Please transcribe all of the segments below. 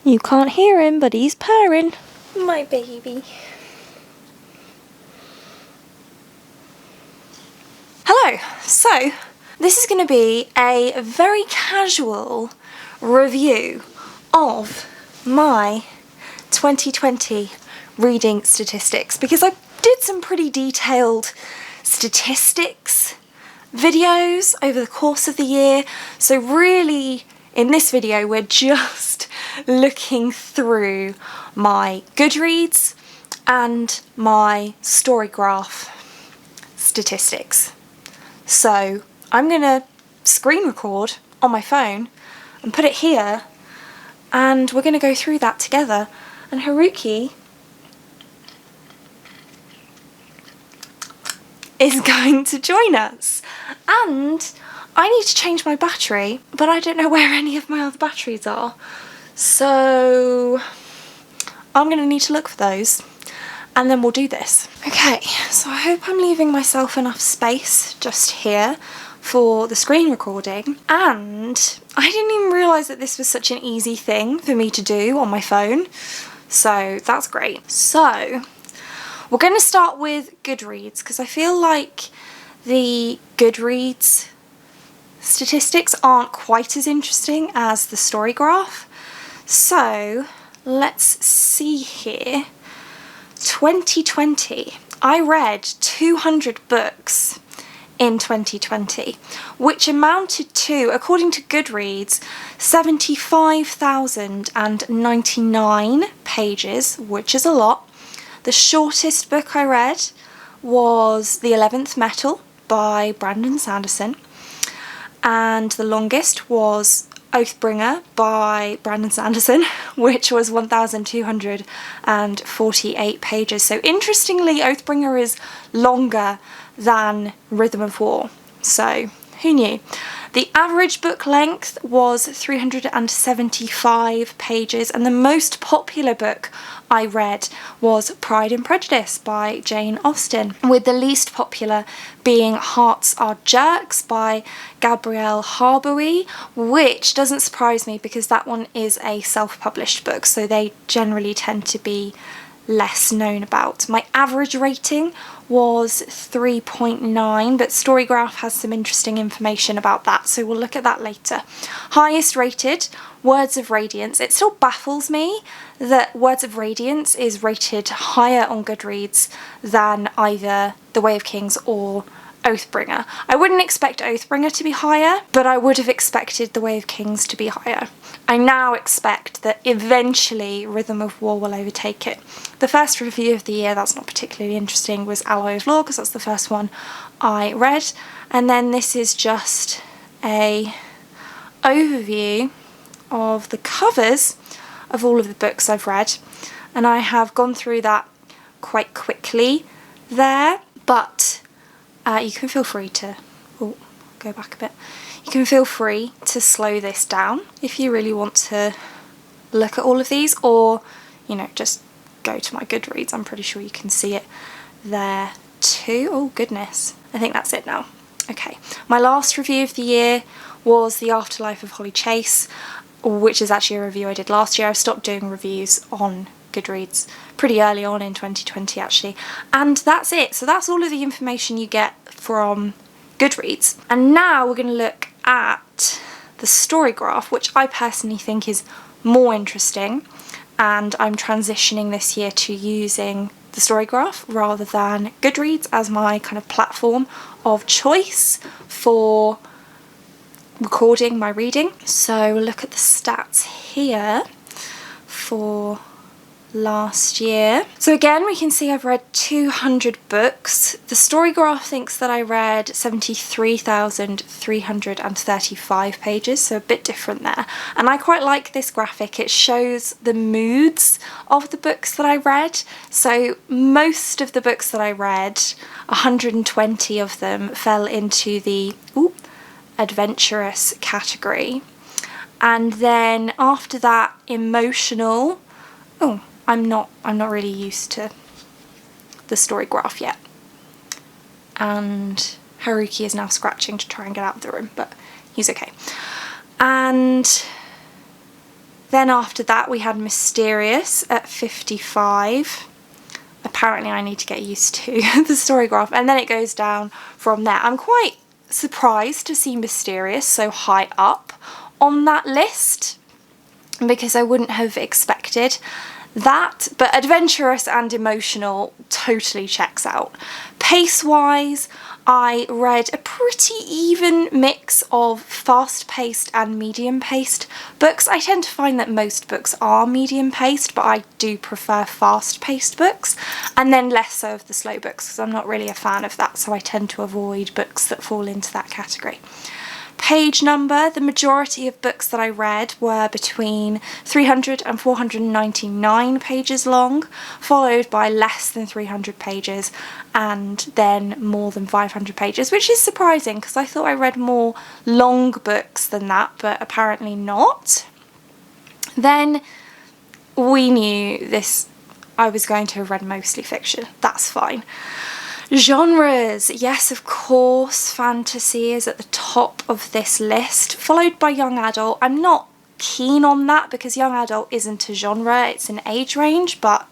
You can't hear him, but he's purring. My baby. Hello, so this is going to be a very casual review of my 2020 reading statistics, because I did some pretty detailed statistics videos over the course of the year. So really, in this video, we're just looking through my Goodreads and my Storygraph statistics. So I'm gonna screen record on my phone and put it here, and we're gonna go through that together. And Haruki is going to join us. And I need to change my battery, but I don't know where any of my other batteries are. So I'm going to need to look for those, and then we'll do this. Okay, so I hope I'm leaving myself enough space just here for the screen recording. And I didn't even realise that this was such an easy thing for me to do on my phone. So that's great. So we're going to start with Goodreads, because I feel like the Goodreads statistics aren't quite as interesting as the Storygraph. So let's see here. 2020, I read 200 books in 2020, which amounted to, according to Goodreads, 75,099 pages, which is a lot. The shortest book I read was The 11th Metal by Brandon Sanderson, and the longest was Oathbringer by Brandon Sanderson, which was 1,248 pages. So interestingly, Oathbringer is longer than Rhythm of War, so who knew? The average book length was 375 pages, and the most popular book I read was Pride and Prejudice by Jane Austen, with the least popular being Hearts Are Jerks by Gabrielle Harboui, which doesn't surprise me because that one is a self-published book, so they generally tend to be less known about. My average rating was 3.9, but Storygraph has some interesting information about that, so we'll look at that later. Highest rated, Words of Radiance. It still baffles me that Words of Radiance is rated higher on Goodreads than either The Way of Kings or Oathbringer. I wouldn't expect Oathbringer to be higher, but I would have expected The Way of Kings to be higher. I now expect that eventually Rhythm of War will overtake it. The first review of the year, that's not particularly interesting, was Alloy of Law, because that's the first one I read. And then this is just a overview of the covers of all of the books I've read. And I have gone through that quite quickly there, but you can feel free to, oh, go back a bit. You can feel free to slow this down if you really want to look at all of these, or, you know, just go to my Goodreads. I'm pretty sure you can see it there too. Oh goodness, I think that's it now. Okay, my last review of the year was The Afterlife of Holly Chase, which is actually a review I did last year. I've stopped doing reviews on Goodreads pretty early on in 2020 actually, and that's it. So that's all of the information you get from Goodreads. And now we're going to look at the Storygraph, which I personally think is more interesting, and I'm transitioning this year to using the Storygraph rather than Goodreads as my kind of platform of choice for recording my reading. So we'll look at the stats here for last year. So again, we can see I've read 200 books. The Storygraph thinks that I read 73,335 pages, so a bit different there. And I quite like this graphic. It shows the moods of the books that I read. So most of the books that I read, 120 of them fell into the adventurous category. And then after that, emotional. I'm not really used to the Storygraph yet. And Haruki is now scratching to try and get out of the room, but he's okay. And Then after that we had Mysterious at 55. Apparently I need to get used to the story graph, and then it goes down from there. I'm quite surprised to see Mysterious so high up on that list because I wouldn't have expected that, but Adventurous and Emotional totally checks out. Pace-wise, I read a pretty even mix of fast-paced and medium-paced books. I tend to find that most books are medium-paced, but I do prefer fast-paced books, and then less so of the slow books because I'm not really a fan of that, so I tend to avoid books that fall into that category. Page number, the majority of books that I read were between 300 and 499 pages long, followed by less than 300 pages and then more than 500 pages, which is surprising because I thought I read more long books than that, but apparently not. Then we knew this, I was going to have read mostly fiction, that's fine. Genres, yes, of course, fantasy is at the top of this list, followed by young adult. I'm not keen on that because young adult isn't a genre, it's an age range, but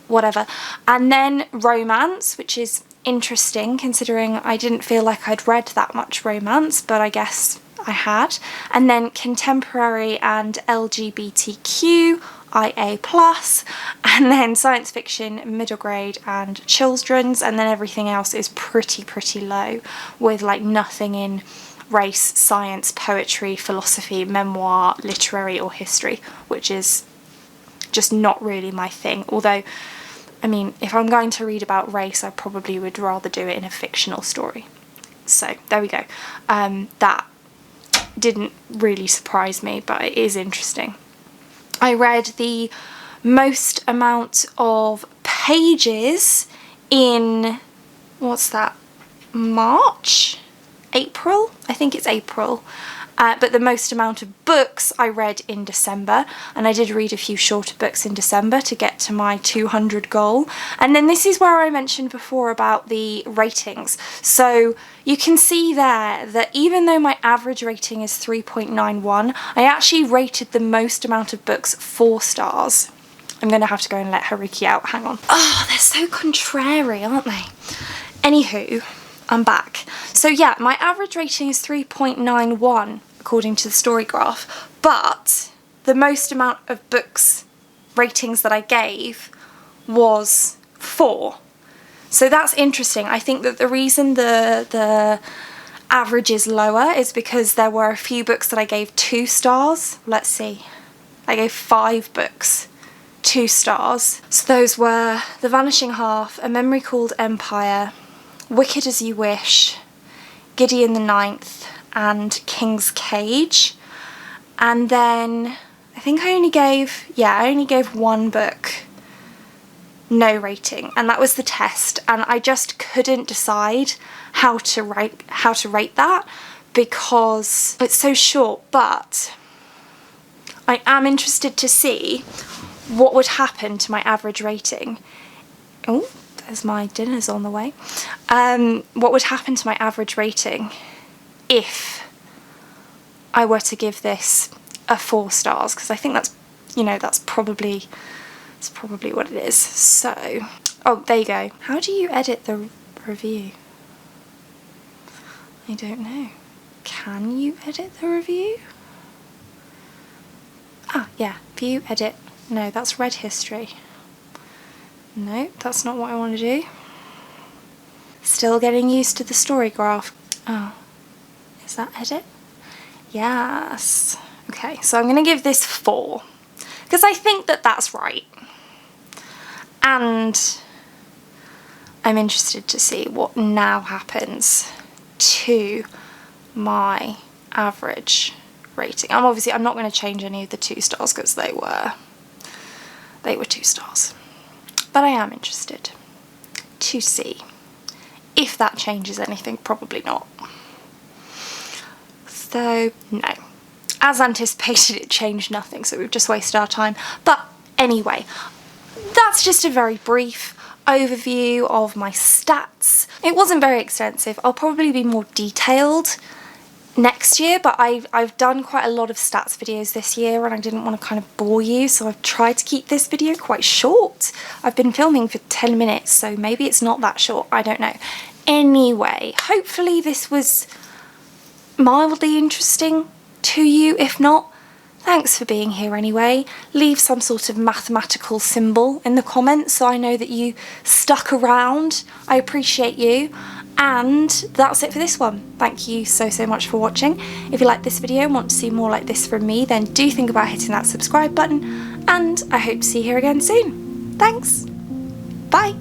whatever. And then romance, which is interesting considering I didn't feel like I'd read that much romance, but I guess I had. And then contemporary and LGBTQ, IA+, and then science fiction, middle grade and children's, and then everything else is pretty low, with like nothing in race, science, poetry, philosophy, memoir, literary or history, which is just not really my thing. Although, I mean, if I'm going to read about race, I probably would rather do it in a fictional story. So there we go. That didn't really surprise me, but it is interesting. I read the most amount of pages in, what's that, March? April? I think it's April. But the most amount of books I read in December, and I did read a few shorter books in December to get to my 200 goal. And then this is where I mentioned before about the ratings. So you can see there that even though my average rating is 3.91, I actually rated the most amount of books 4 stars. I'm going to have to go and let Haruki out, hang on. Oh, they're so contrary, aren't they? Anywho, I'm back. So yeah, my average rating is 3.91 according to the story graph, but the most amount of books ratings that I gave was 4. So that's interesting. I think that the reason the average is lower is because there were a few books that I gave 2 stars. Let's see. I gave 5 books 2 stars. So those were The Vanishing Half, A Memory Called Empire, Wicked As You Wish, Gideon the Ninth, and King's Cage. And then I think I only gave 1 book no rating, and that was The Test, and I just couldn't decide how to rate that because it's so short. But I am interested to see what would happen to my average rating. Oh, there's my dinner's on the way. What would happen to my average rating if I were to give this a 4 stars, because I think that's, you know, that's probably what it is. So, oh, there you go. How do you edit the review? I don't know. Can you edit the review? Ah, yeah, view, edit. No, that's read history. No, that's not what I want to do. Still getting used to the story graph. Oh, is that edit? Yes. Okay, so I'm going to give this 4 because I think that that's right. And I'm interested to see what now happens to my average rating. I'm not going to change any of the 2 stars because they were 2 stars. But I am interested to see if that changes anything. Probably not. So, no. As anticipated, it changed nothing, so we've just wasted our time. But anyway, that's just a very brief overview of my stats. It wasn't very extensive. I'll probably be more detailed next year, but I've done quite a lot of stats videos this year and I didn't want to kind of bore you, so I've tried to keep this video quite short. I've been filming for 10 minutes, so maybe it's not that short, I don't know. Anyway, hopefully this was mildly interesting to you. If not, thanks for being here anyway. Leave some sort of mathematical symbol in the comments so I know that you stuck around. I appreciate you. And that's it for this one. Thank you so much for watching. If you like this video and want to see more like this from me, then do think about hitting that subscribe button, and I hope to see you here again soon. Thanks. Bye.